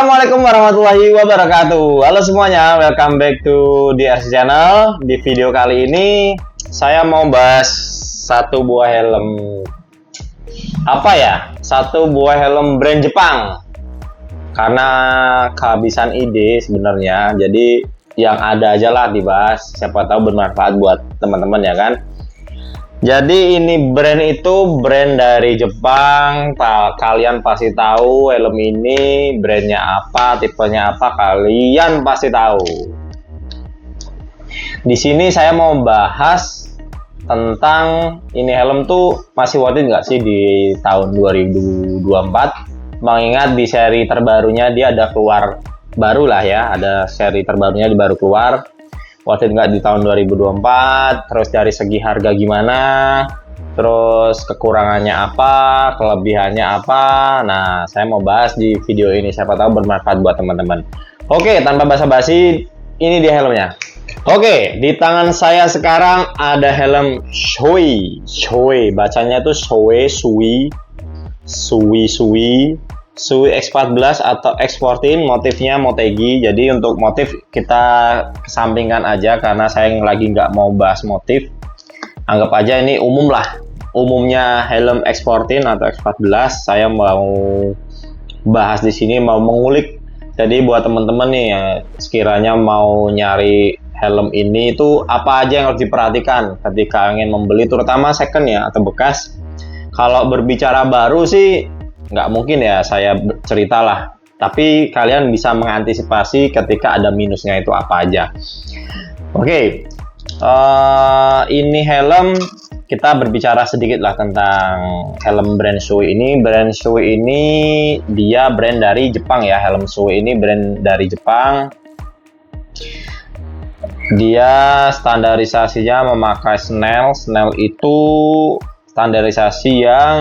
Assalamualaikum warahmatullahi wabarakatuh. Halo semuanya, welcome back to DRC Channel. Di video kali ini saya mau bahas satu buah helm. Satu buah helm brand Jepang. Karena kehabisan ide sebenarnya, jadi yang ada aja lah dibahas. Siapa tahu bermanfaat buat teman-teman ya kan. Jadi ini brand dari Jepang. Kalian pasti tahu helm ini brandnya apa, tipenya apa, kalian pasti tahu. Di sini saya mau bahas tentang ini helm tuh masih worth it nggak sih di tahun 2024. Mengingat di seri terbarunya dia ada keluar baru lah ya, ada seri terbarunya baru keluar. Worth it nggak di tahun 2024, terus dari segi harga gimana, terus kekurangannya apa, kelebihannya apa. Nah, saya mau bahas di video ini, siapa tahu bermanfaat buat teman-teman. Oke, tanpa basa-basi, ini dia helmnya. Oke, di tangan saya sekarang ada helm Shoei, bacanya tuh Sui X14 atau X14, motifnya Motegi. Jadi untuk motif kita kesampingkan aja karena saya lagi nggak mau bahas motif. Anggap aja ini umum lah, umumnya helm X14 atau X14. Saya mau bahas di sini, mau mengulik. Jadi buat teman-teman nih yang sekiranya mau nyari helm ini itu apa aja yang harus diperhatikan ketika ingin membeli, terutama second ya atau bekas. Kalau berbicara baru sih nggak mungkin ya saya cerita lah, tapi kalian bisa mengantisipasi ketika ada minusnya itu apa aja. Oke, ini helm, kita berbicara sedikit lah tentang helm brand Shoei ini. Brand Shoei ini dia brand dari Jepang ya, helm Shoei ini brand dari Jepang. Dia standarisasinya memakai Snell itu standarisasi yang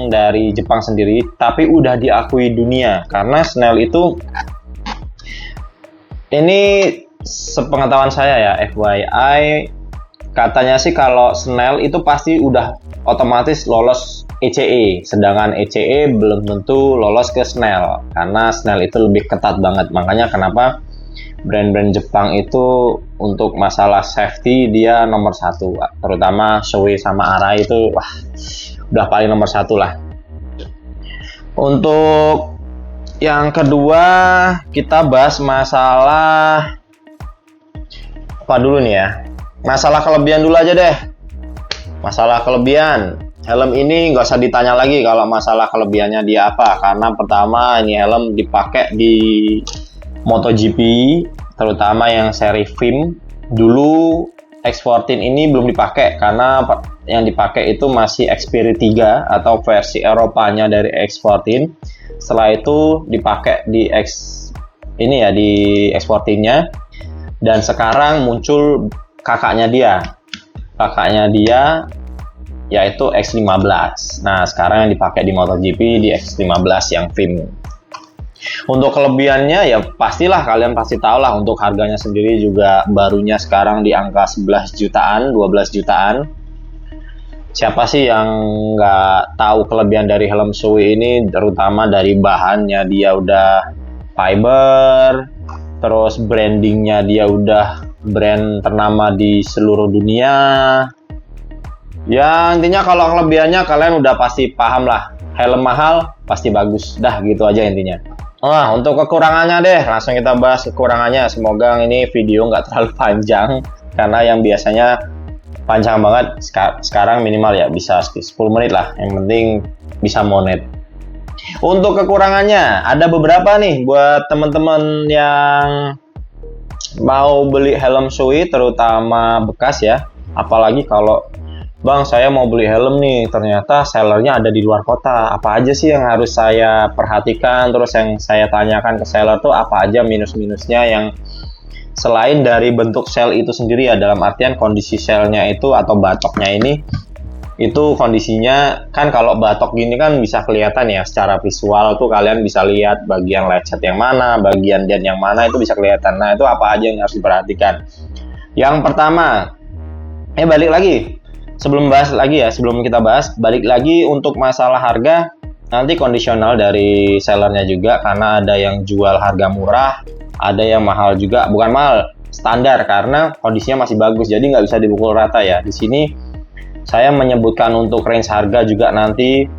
dari Jepang sendiri, tapi udah diakui dunia. Karena Snell itu, ini sepengetahuan saya ya, FYI, katanya sih kalau Snell itu pasti udah otomatis lolos ECE, sedangkan ECE belum tentu lolos ke Snell, karena Snell itu lebih ketat banget. Makanya kenapa brand-brand Jepang itu untuk masalah safety dia nomor satu, terutama Shoei sama Arai itu udah paling nomor satu lah. Untuk yang kedua kita bahas masalah apa dulu nih ya, masalah kelebihan dulu aja deh. Masalah kelebihan helm ini nggak usah ditanya lagi kalau masalah kelebihannya dia apa, karena pertama ini helm dipakai di MotoGP, terutama yang seri FIM. Dulu X14 ini belum dipakai karena yang dipakai itu masih Xperia 3 atau versi Eropanya dari X14. Setelah itu dipakai di di X14-nya, dan sekarang muncul kakaknya dia yaitu X15. Nah, sekarang yang dipakai di MotoGP di X15 yang FIM. Untuk kelebihannya ya pastilah kalian pasti tahu lah, untuk harganya sendiri juga barunya sekarang di angka 11 jutaan, 12 jutaan. Siapa sih yang nggak tahu kelebihan dari helm Shoei ini, terutama dari bahannya dia udah fiber, terus brandingnya dia udah brand ternama di seluruh dunia. Ya intinya kalau kelebihannya kalian udah pasti paham lah, helm mahal pasti bagus, dah gitu aja intinya. Nah, untuk kekurangannya deh, langsung kita bahas kekurangannya. Semoga ini video nggak terlalu panjang, karena yang biasanya panjang banget sekarang minimal ya bisa 10 menit lah, yang penting bisa monet. Untuk kekurangannya ada beberapa nih buat teman-teman yang mau beli helm Shoei, terutama bekas ya. Apalagi kalau Bang, saya mau beli helm nih, ternyata sellernya ada di luar kota. Apa aja sih yang harus saya perhatikan? Terus yang saya tanyakan ke seller tuh apa aja minus-minusnya, yang selain dari bentuk shell itu sendiri ya, dalam artian kondisi shellnya itu atau batoknya ini, itu kondisinya kan kalau batok gini kan bisa kelihatan ya secara visual tuh, kalian bisa lihat bagian lecet yang mana, bagian dent yang mana, itu bisa kelihatan. Nah, itu apa aja yang harus diperhatikan? Yang pertama, balik lagi. Sebelum kita bahas, balik lagi untuk masalah harga. nanti kondisional dari sellernya juga, karena ada yang jual harga murah, ada yang mahal juga, bukan mahal, standar, karena kondisinya masih bagus, jadi nggak bisa dipukul rata ya. Di sini saya menyebutkan untuk range harga juga, nanti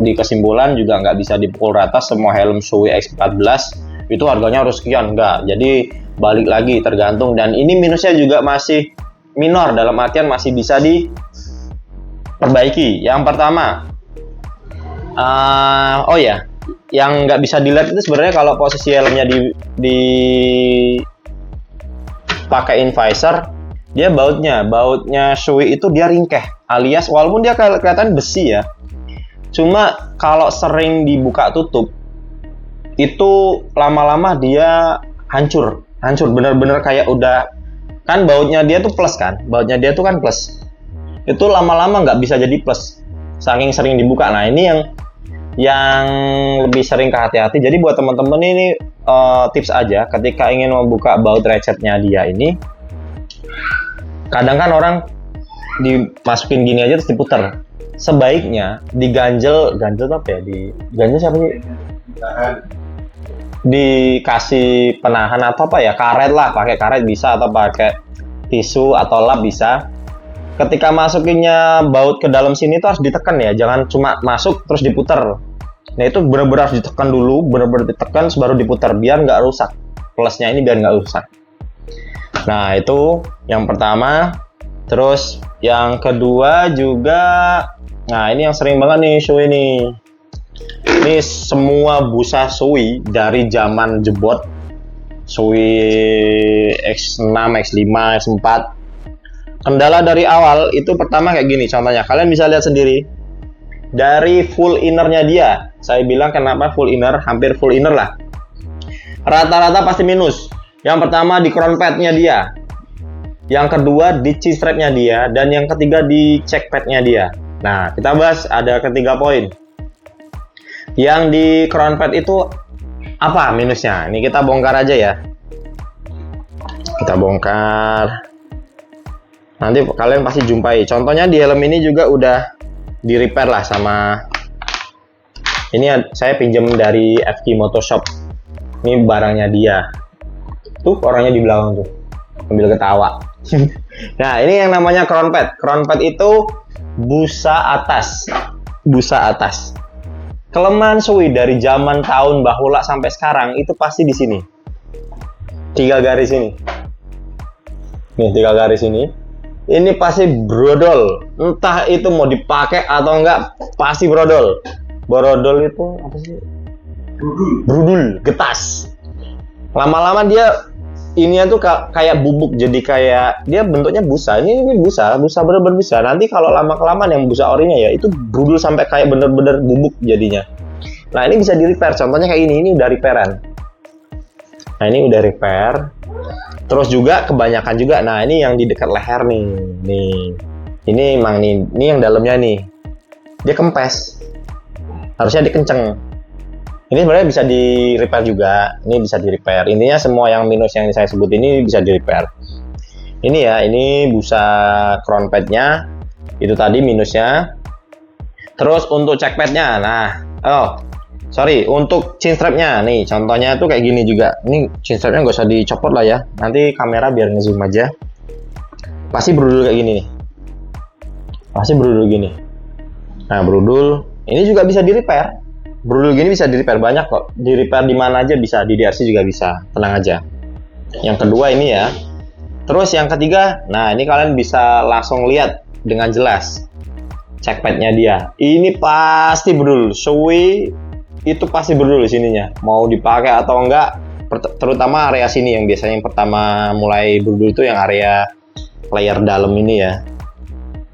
di kesimpulan juga nggak bisa dipukul rata semua helm Shoei X14 itu harganya harus sekian, enggak. Jadi balik lagi tergantung, dan ini minusnya juga masih minor, dalam artian masih bisa diperbaiki. Yang pertama, oh ya, yang nggak bisa dilihat itu sebenarnya kalau posisi helmnya di pakaiin visor, dia bautnya Shoei itu dia ringkeh, alias walaupun dia kelihatan besi ya, cuma kalau sering dibuka tutup itu lama-lama dia hancur bener-bener kayak udah, kan bautnya dia tuh plus kan, itu lama-lama nggak bisa jadi plus saking sering dibuka. Nah ini yang lebih sering kehati-hati. Jadi buat teman-teman ini tips aja ketika ingin membuka baut ratchetnya dia ini, kadang kan orang dimasukin gini aja terus diputer, sebaiknya diganjel apa ya, diganjel siapa sih, dikasih penahan atau apa ya, karet lah, pakai karet bisa, atau pakai tisu atau lap bisa. Ketika masukinnya baut ke dalam sini tuh harus ditekan ya, jangan cuma masuk terus diputer. Nah itu benar-benar harus ditekan dulu, benar-benar ditekan baru diputer, biar nggak rusak. Plusnya ini biar nggak rusak. Nah itu yang pertama. Terus yang kedua juga, nah ini yang sering banget nih Shoei nih. Ini semua busa Shoei dari zaman jebot, Shoei X6, X5, X4. Kendala dari awal itu pertama kayak gini contohnya, kalian bisa lihat sendiri dari full innernya dia. Saya bilang kenapa full inner, hampir full inner lah, rata-rata pasti minus. Yang pertama di crown padnya dia, yang kedua di chin strapnya dia, dan yang ketiga di check padnya dia. Nah kita bahas ada ketiga poin. Yang di crown pad itu apa minusnya? Ini kita bongkar aja ya, kita bongkar. Nanti kalian pasti jumpai. Contohnya di helm ini juga udah di repair lah sama, ini saya pinjam dari FK Motoshop. Ini barangnya dia. Tuh orangnya di belakang tuh sambil ketawa. Nah ini yang namanya crown pad. Crown pad itu busa atas. Kelemahan Shoei dari zaman tahun bahula sampai sekarang itu pasti di sini. 3 garis ini. Nih 3 garis ini. Ini pasti brodol, entah itu mau dipakai atau enggak, pasti brodol. Brodol itu apa sih? Brudul, getas. Lama-lama dia ininya tuh kayak bubuk, jadi kayak dia bentuknya busa. Ini busa bener-bener busa. Nanti kalau lama-kelamaan yang busa orinya ya itu brudul sampai kayak bener-bener bubuk jadinya. Nah ini bisa di repair. Contohnya kayak ini udah repairan. Nah ini udah repair. Terus juga kebanyakan juga, nah ini yang di dekat leher nih, ini emang ini yang dalamnya nih, dia kempes, harusnya dikenceng. Ini sebenarnya bisa di repair juga, ini bisa di repair. Intinya semua yang minus yang saya sebut ini bisa di repair. Ini ya, ini busa crown padnya, itu tadi minusnya. Terus untuk check padnya, untuk chin strapnya nih, contohnya tuh kayak gini juga. Ini chin strapnya nggak usah dicopot lah ya, nanti kamera biar ngezoom aja. Pasti berudul kayak gini nih, Nah berudul ini juga bisa di repair. Berudul gini bisa di repair, banyak kok. Di repair di mana aja bisa, di DRC juga bisa, tenang aja. Yang kedua ini ya. Terus yang ketiga, nah ini kalian bisa langsung lihat dengan jelas check padnya dia. Ini pasti berudul. Shoei itu pasti berdul di sininya, mau dipakai atau enggak, terutama area sini yang biasanya yang pertama mulai berdul itu yang area layer dalam ini ya.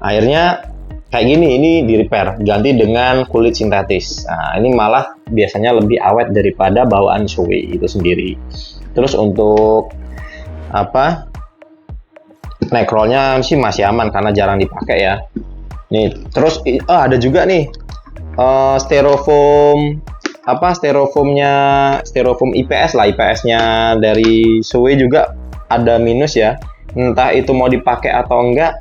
Akhirnya kayak gini, ini di repair, ganti dengan kulit sintetis. Nah ini malah biasanya lebih awet daripada bawaan Shoei itu sendiri. Terus untuk apa, neckrollnya sih masih aman karena jarang dipakai ya. Nih terus ada juga nih styrofoam IPS lah, IPS-nya dari Shoei juga ada minus ya. Entah itu mau dipakai atau enggak,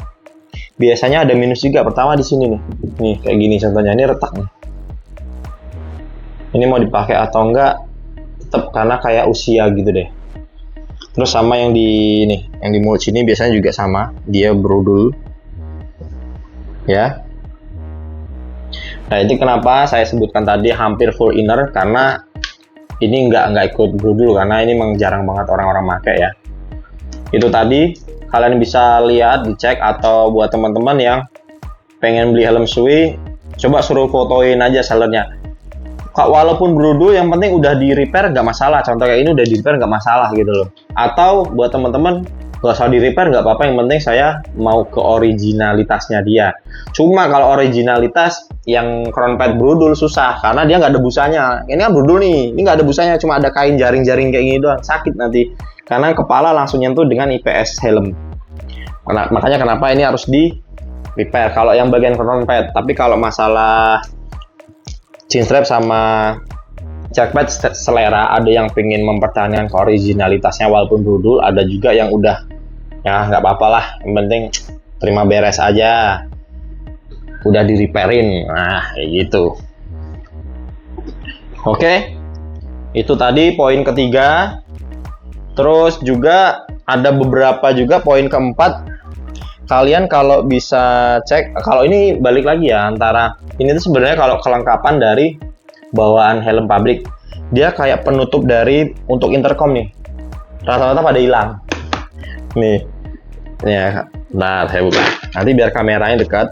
biasanya ada minus juga. Pertama di sini nih kayak gini contohnya, ini retak nih. Ini mau dipakai atau enggak, tetap karena kayak usia gitu deh. Terus sama yang di ini, yang di mulut sini biasanya juga sama, dia brodul. Ya. Nah, itu kenapa saya sebutkan tadi hampir full inner, karena ini nggak ikut brodul, karena ini memang jarang banget orang-orang pakai ya. Itu tadi kalian bisa lihat, dicek, atau buat teman-teman yang pengen beli helm Shui, coba suruh fotoin aja sellernya. Walaupun brodul, yang penting udah di repair nggak masalah. Contoh kayak ini udah di repair nggak masalah gitu loh. Atau buat teman-teman nggak usah di repair nggak apa-apa, yang penting saya mau ke originalitasnya dia. Cuma kalau originalitas yang crown pad brodul susah karena dia nggak ada busanya. Ini kan brodul nih, ini nggak ada busanya, cuma ada kain jaring-jaring kayak gini doang, sakit nanti karena kepala langsung nyentuh dengan IPS helm. Makanya kenapa ini harus di repair kalau yang bagian crown pad. Tapi kalau masalah chin strap sama jackpad selera, ada yang pengen mempertahankan keoriginalitasnya walaupun brodul, ada juga yang udah ya nggak apa-apa lah, yang penting terima beres aja, udah di repairin. Nah kayak gitu. Oke, itu tadi poin ketiga. Terus juga ada beberapa juga poin keempat. Kalian kalau bisa cek, kalau ini balik lagi ya, antara ini tuh sebenarnya kalau kelengkapan dari bawaan helm pabrik, dia kayak penutup dari untuk intercom nih, rata-rata pada hilang nih ya. Nah saya buka nanti biar kameranya dekat.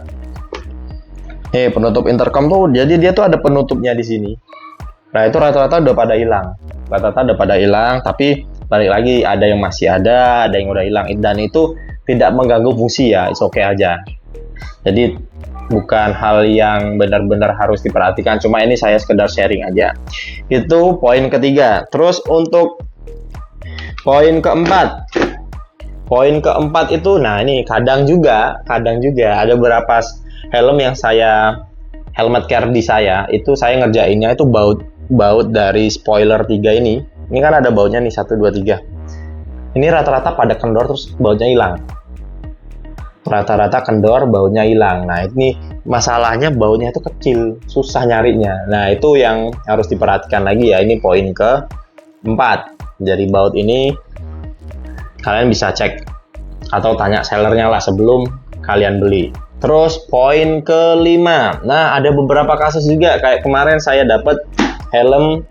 Penutup intercom tuh, jadi dia tuh ada penutupnya di sini. Nah itu rata-rata udah pada hilang, tapi balik lagi ada yang masih ada yang udah hilang, dan itu tidak mengganggu fungsi ya, it's okay aja. Jadi bukan hal yang benar-benar harus diperhatikan, cuma ini saya sekedar sharing aja. Itu poin ketiga. Terus untuk poin keempat itu, nah ini kadang juga ada beberapa helm yang helmet care di saya itu saya ngerjainnya itu baut dari spoiler 3 ini kan ada bautnya nih 1, 2, 3. Ini rata-rata pada kendor terus bautnya hilang. Nah ini masalahnya bautnya itu kecil, susah nyarinya. Nah itu yang harus diperhatikan lagi ya. Ini poin ke-4. Jadi baut ini kalian bisa cek atau tanya sellernya lah sebelum kalian beli. Terus poin ke-5. Nah ada beberapa kasus juga, kayak kemarin saya dapat helm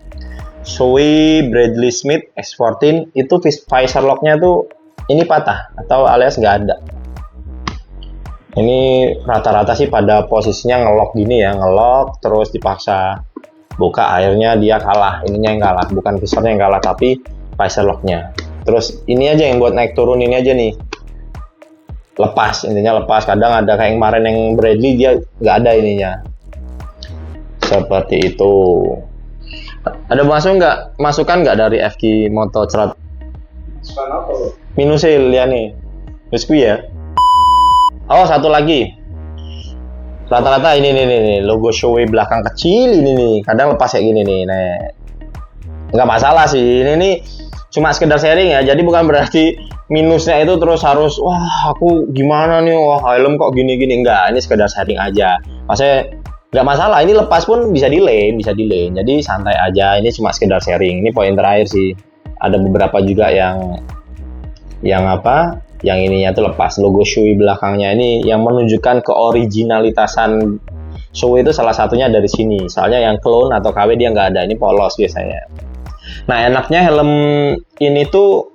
Shui Bradley Smith X14, itu visor locknya tuh ini patah atau alias nggak ada. Ini rata-rata sih pada posisinya ngelok gini ya, ngelok terus dipaksa buka, akhirnya dia kalah. Ininya yang kalah, bukan visornya yang kalah tapi visor locknya. Terus ini aja yang buat naik turun ini aja nih lepas, intinya lepas. Kadang ada kayak kemarin yang Bradley dia nggak ada ininya, seperti itu. Ada masukan nggak dari FK Moto Cerat? Minusil ya nih, Rizky ya. Oh satu lagi, rata-rata ini nih logo Shui belakang kecil ini nih, kadang lepas kayak gini nih. Nah, nggak masalah sih, ini nih cuma sekedar sharing ya. Jadi bukan berarti minusnya itu terus harus wah aku gimana nih, wah helm kok gini-gini, enggak. Ini sekedar sharing aja. Maksudnya nggak masalah, ini lepas pun bisa delay, jadi santai aja. Ini cuma sekedar sharing. Ini poin terakhir sih. Ada beberapa juga yang ininya tuh lepas, logo Shui belakangnya ini yang menunjukkan keoriginalitasan Shui itu salah satunya dari sini. Soalnya yang clone atau KW dia nggak ada, ini polos biasanya. Nah enaknya helm ini tuh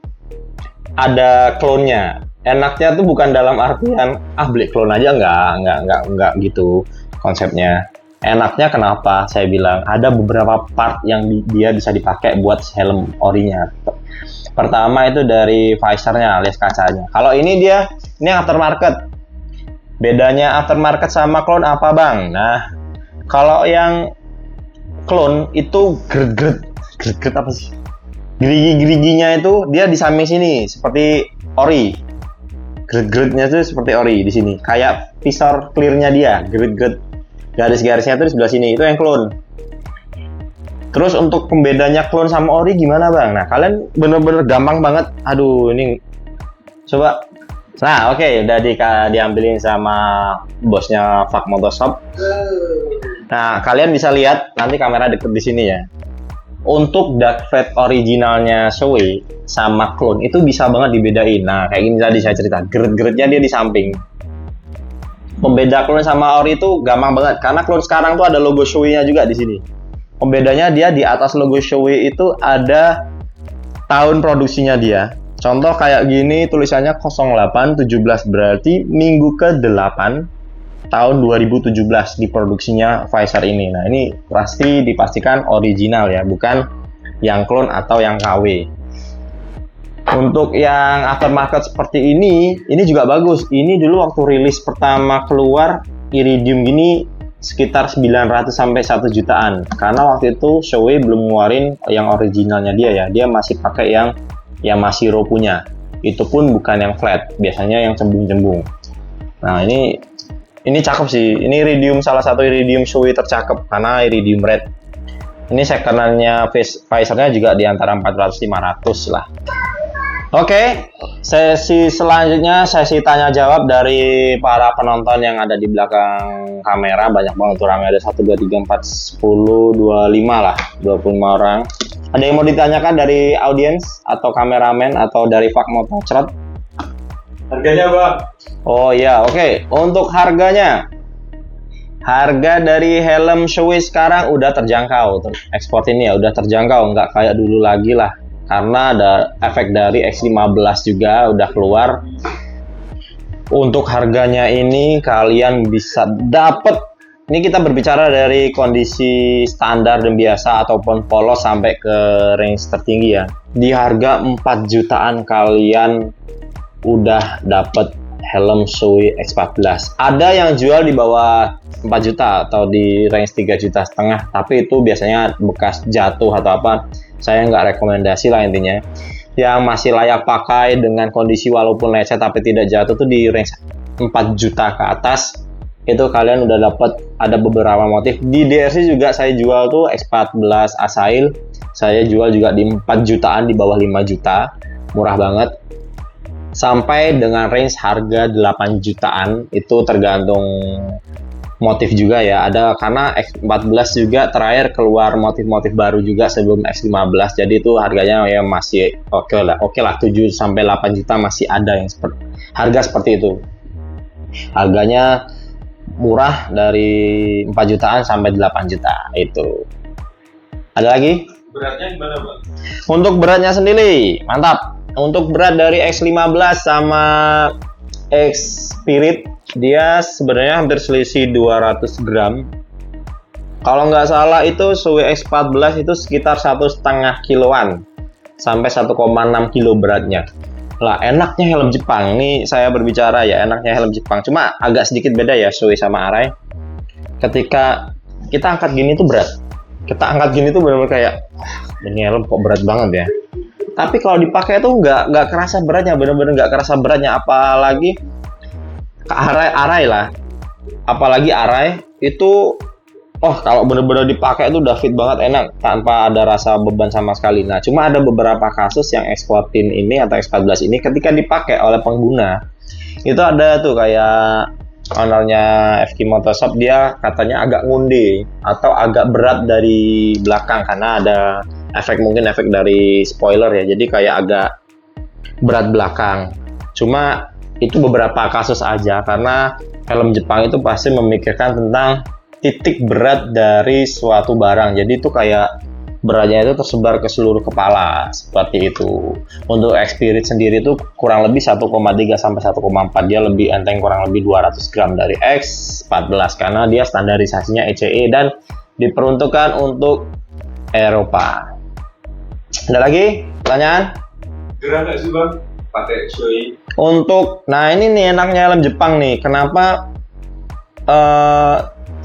ada clone-nya. Enaknya tuh bukan dalam artian beli clone aja, nggak gitu konsepnya. Enaknya kenapa saya bilang ada beberapa part yang dia bisa dipakai buat helm orinya. Pertama itu dari visornya alias kacanya. Kalau ini aftermarket. Bedanya aftermarket sama clone apa bang? Nah kalau yang clone itu gret apa sih? Gerigi-geriginya itu dia di samping sini seperti ori. Gret-gretnya itu seperti ori di sini. Kayak visor clearnya dia, gret-gret. Garis-garisnya itu di sebelah sini, itu yang clone. Terus untuk pembedanya clone sama ori gimana bang? Nah kalian bener-bener gampang banget. Aduh ini coba. Nah oke, udah diambilin sama bosnya Fak Motoshop. Nah, kalian bisa lihat nanti kamera deket di sini ya. Untuk dark flat originalnya Shoei sama clone itu bisa banget dibedain. Nah, kayak gini tadi saya cerita, geret-geretnya dia di samping. Pembeda clone sama ori itu gampang banget karena clone sekarang tuh ada logo Shoei-nya juga di sini. Pembedanya dia di atas logo Shoei itu ada tahun produksinya dia. Contoh kayak gini tulisannya 0817 berarti minggu ke-8 tahun 2017 diproduksinya Pfizer ini. Nah, ini pasti dipastikan original ya, bukan yang clone atau yang KW. Untuk yang aftermarket seperti ini juga bagus. Ini dulu waktu rilis pertama keluar Iridium gini sekitar 900 sampai 1 jutaan. Karena waktu itu Shoei belum ngeluarin yang originalnya dia ya. Dia masih pakai yang Yamashiro punya. Itu pun bukan yang flat, biasanya yang cembung-cembung. Nah, ini cakep sih. Ini Iridium, salah satu Iridium Shoei tercakep karena Iridium Red. Ini sekenannya Pfizer-nya juga di antara 400-500 lah. Oke, sesi selanjutnya sesi tanya jawab dari para penonton yang ada di belakang kamera. Banyak banget orangnya, ada 1, 2, 3, 4, 10, 25 lah, 25 orang. Ada yang mau ditanyakan dari audiens atau kameramen atau dari Fak Motocrot? Harganya, Bang? Oh iya, oke. Untuk harganya, harga dari helm Shoei sekarang udah terjangkau. Ekspor ini ya udah terjangkau, nggak kayak dulu lagi lah. Karena ada efek dari X15 juga udah keluar. Untuk harganya ini kalian bisa dapet. Ini kita berbicara dari kondisi standar dan biasa ataupun polos sampai ke range tertinggi ya. Di harga 4 jutaan kalian udah dapet helm Shoei X14. Ada yang jual di bawah 4 juta atau di range 3,5 juta, tapi itu biasanya bekas jatuh atau apa. Saya nggak rekomendasi lah intinya. Yang masih layak pakai dengan kondisi walaupun lecet tapi tidak jatuh tuh di range 4 juta ke atas. Itu kalian udah dapat ada beberapa motif. Di DRC juga saya jual tuh X14 Asail. Saya jual juga di 4 jutaan, di bawah 5 juta. Murah banget. Sampai dengan range harga 8 jutaan, itu tergantung motif juga ya. Ada karena X14 juga terakhir keluar motif-motif baru juga sebelum X15. Jadi itu harganya ya masih oke lah 7 sampai 8 juta masih ada yang harga seperti itu. Harganya murah dari 4 jutaan sampai 8 juta itu. Ada lagi? Beratnya gimana, Bang? Untuk beratnya sendiri, mantap. Untuk berat dari X15 sama X Spirit, dia sebenarnya hampir selisih 200 gram. Kalau nggak salah itu Shoei X14 itu sekitar 1,5 kiloan sampai 1,6 kilo beratnya. Lah, enaknya helm Jepang. Ini saya berbicara ya, enaknya helm Jepang. Cuma agak sedikit beda ya Shoei sama Arai. Ketika kita angkat gini tuh berat. Kita angkat gini tuh benar-benar kayak, ini helm kok berat banget ya. Tapi kalau dipakai tuh nggak kerasa beratnya, benar-benar nggak kerasa beratnya. Apalagi Arai lah. Apalagi Arai itu, kalau benar-benar dipakai itu udah fit banget, enak tanpa ada rasa beban sama sekali. Nah, cuma ada beberapa kasus yang X14 ini atau X14 ini ketika dipakai oleh pengguna itu ada tuh kayak ownernya FK Motorshop, dia katanya agak ngunde atau agak berat dari belakang karena ada mungkin efek dari spoiler ya, jadi kayak agak berat belakang. Cuma itu beberapa kasus aja karena helm Jepang itu pasti memikirkan tentang titik berat dari suatu barang, jadi itu kayak beratnya itu tersebar ke seluruh kepala seperti itu. Untuk X-Spirit sendiri itu kurang lebih 1,3 sampai 1,4, dia lebih enteng, kurang lebih 200 gram dari X14 karena dia standarisasinya ECE dan diperuntukkan untuk Eropa. Ada lagi pertanyaan? Gerah nggak sih, Bang, pakai Shoei? Nah ini nih enaknya helm Jepang nih. Kenapa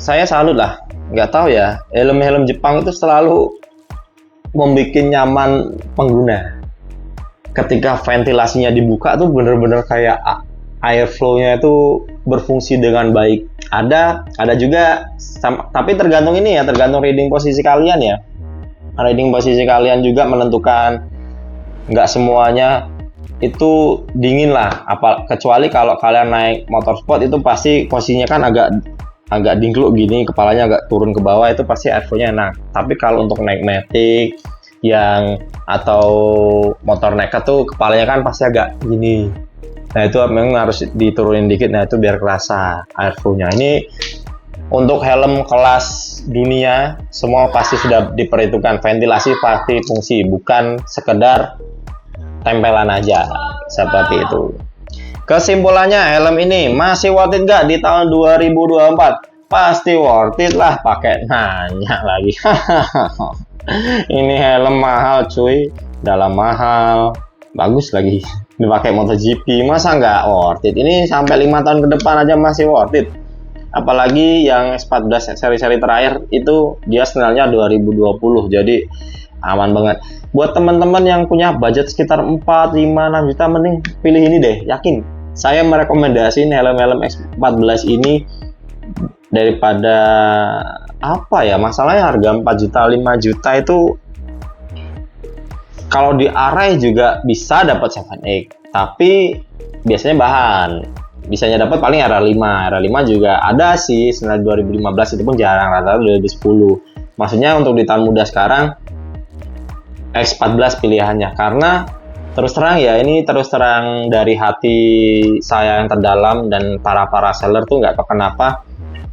saya salut lah. Nggak tahu ya, helm-helm Jepang itu selalu membuat nyaman pengguna. Ketika ventilasinya dibuka tuh bener-bener kayak airflow-nya itu berfungsi dengan baik. Ada juga, tapi tergantung ini ya, tergantung reading posisi kalian ya. Reading posisi kalian juga menentukan, nggak semuanya itu dingin lah, kecuali kalau kalian naik motor sport itu pasti posisinya kan agak dingkluk gini, kepalanya agak turun ke bawah, itu pasti airflow-nya enak. Tapi kalau untuk naik Matic yang atau motor nekat tuh kepalanya kan pasti agak gini. Nah itu memang harus diturunin dikit, nah itu biar kerasa airflow-nya. Ini untuk helm kelas dunia semua pasti sudah diperhitungkan, ventilasi pasti fungsi, bukan sekedar tempelan aja seperti itu. Kesimpulannya, helm ini masih worth it nggak di tahun 2024? Pasti worth it lah, pakai nanya lagi. Ini helm mahal cuy, dalam mahal, bagus lagi dipakai MotoGP, masa nggak worth it? Ini sampai 5 tahun ke depan aja masih worth it. Apalagi yang S14 seri-seri terakhir itu dia sebenarnya 2020, jadi aman banget. Buat teman-teman yang punya budget sekitar 4, 5, 6 juta, mending pilih ini deh, yakin. Saya merekomendasiin helm-helm X14 ini daripada apa ya, masalahnya harga 4 juta 5 juta itu kalau di Arai juga bisa dapat 7X, tapi biasanya bahan bisanya dapat paling RA5 juga ada sih sebenarnya 2015, itu pun jarang, rata-rata 2010. Maksudnya untuk di tahun muda sekarang X14 pilihannya, karena terus terang ya, ini terus terang dari hati saya yang terdalam dan para seller tuh nggak tahu kenapa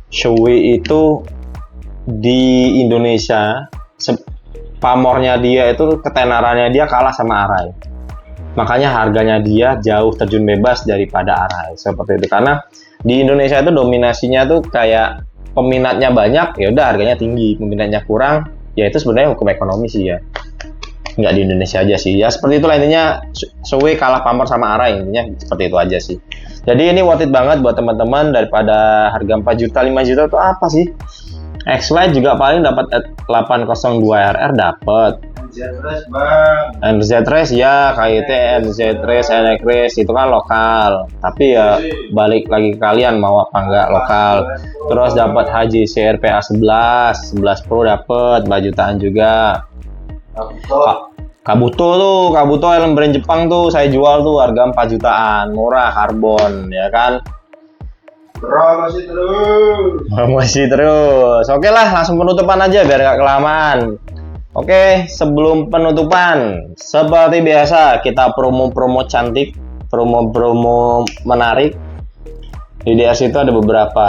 Shoei itu di Indonesia pamornya dia itu, ketenarannya dia kalah sama Arai. Makanya harganya dia jauh terjun bebas daripada Arai seperti itu. Karena di Indonesia itu dominasinya tuh kayak peminatnya banyak, ya udah harganya tinggi. Peminatnya kurang, ya itu sebenarnya hukum ekonomi sih ya. Nggak di Indonesia aja sih. Ya seperti itulah intinya, Shoei kalah pamor sama Arai, intinya seperti itu aja sih. Jadi ini worth it banget buat teman-teman, daripada harga 4 juta 5 juta itu apa sih? X-Lite juga paling dapat 802RR dapat. NZ-Race bang. NZ-Race ya, KIT, NZ-Race, NX Race itu kan lokal. Tapi ya balik lagi ke kalian mau apa enggak lokal. Terus dapat HJC RPA 11 Pro dapat 4 jutaan juga. Kabuto helm brand Jepang tuh saya jual tuh harga 4 jutaan, murah, karbon ya kan. Promosi terus. Oke lah, langsung penutupan aja biar nggak kelamaan. Oke, sebelum penutupan, seperti biasa kita promo-promo cantik, promo-promo menarik. Di DS itu ada beberapa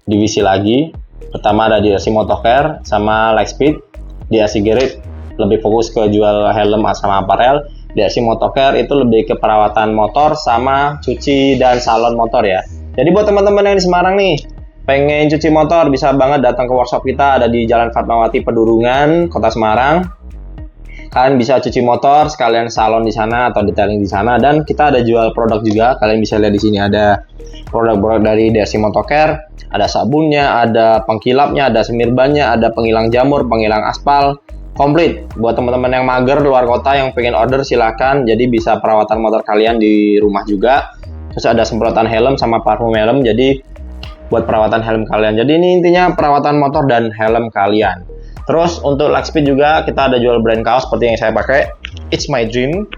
divisi lagi. Pertama ada DLC Motocare sama Lightspeed. DLC Garage lebih fokus ke jual helm sama apparel. DLC Motocare itu lebih ke perawatan motor sama cuci dan salon motor ya. Jadi buat teman-teman yang di Semarang nih, pengen cuci motor, bisa banget datang ke workshop kita, ada di Jalan Fatmawati Pedurungan, Kota Semarang. Kalian bisa cuci motor, sekalian salon di sana atau detailing di sana, dan kita ada jual produk juga. Kalian bisa lihat di sini ada produk-produk dari DLC Motocare, ada sabunnya, ada pengkilapnya, ada semirbannya, ada penghilang jamur, penghilang aspal, komplit. Buat teman-teman yang mager luar kota yang pengen order silakan. Jadi bisa perawatan motor kalian di rumah juga. Terus ada semprotan helm sama parfum helm, jadi buat perawatan helm kalian. Jadi ini intinya perawatan motor dan helm kalian. Terus untuk Lightspeed juga kita ada jual brand kaos seperti yang saya pakai, It's My Dream.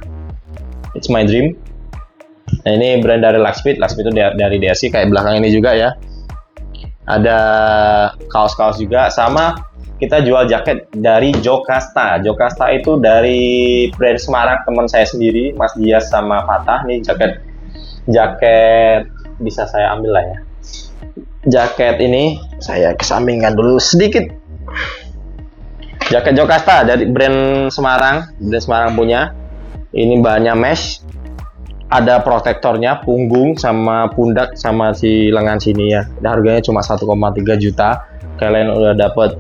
Nah ini brand dari Lightspeed itu dari DSI, kayak belakang ini juga ya. Ada kaos-kaos juga, sama kita jual jaket dari Jokasta. Jokasta itu dari brand Semarang teman saya sendiri, Mas Dias sama Fatah. Nih jaket bisa saya ambil lah ya. Jaket ini saya kesampingkan dulu sedikit. Jaket Jokasta dari brand Semarang punya. Ini bahannya mesh, ada protektornya punggung sama pundak sama si lengan sini ya. Harganya cuma 1,3 juta. Kalian udah dapet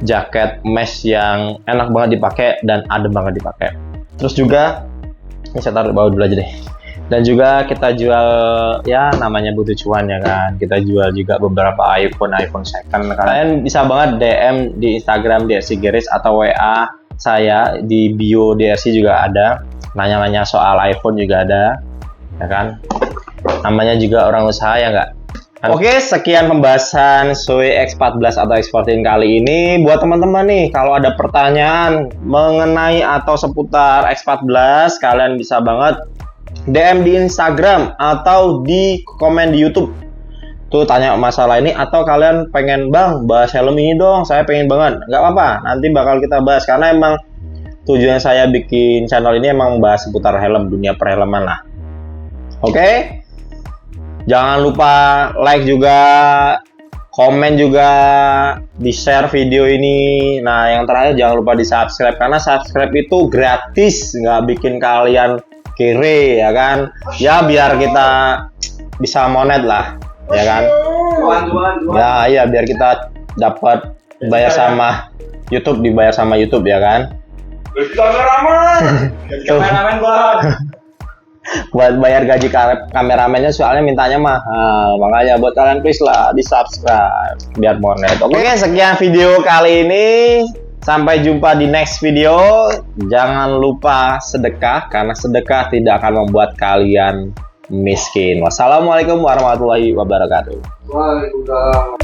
jaket mesh yang enak banget dipakai dan adem banget dipakai. Terus juga ini saya taruh bawah dulu aja deh. Dan juga kita jual, ya namanya butuh cuan ya kan, kita jual juga beberapa iPhone second. Kalian bisa banget DM di Instagram DRC Garage atau WA saya di bio DRC juga ada, nanya-nanya soal iPhone juga ada ya kan, namanya juga orang usaha ya nggak. Oke, sekian pembahasan Shoei X14 atau X14 kali ini. Buat teman-teman nih, kalau ada pertanyaan mengenai atau seputar X14, kalian bisa banget DM di Instagram atau di komen di YouTube. tuh tanya masalah ini, atau kalian pengen bang bahas helm ini dong, saya pengen banget, nggak apa-apa, nanti bakal kita bahas karena emang tujuan saya bikin channel ini emang bahas seputar helm, dunia perfilman lah. Oke? Jangan lupa like juga, komen juga, di share video ini. Nah yang terakhir jangan lupa di subscribe, karena subscribe itu gratis, nggak bikin kalian kere ya kan, ya biar kita bisa monet lah ya kan. Ya iya, biar kita dapat bayar sama YouTube, dibayar sama YouTube ya kan. Kameramen bang. Buat bayar gaji kameramennya soalnya mintanya mahal, makanya buat kalian please lah di subscribe biar monet. Oke, sekian video kali ini, sampai jumpa di next video. Jangan lupa sedekah, karena sedekah tidak akan membuat kalian miskin. Wassalamualaikum warahmatullahi wabarakatuh. Waalaikumsalam.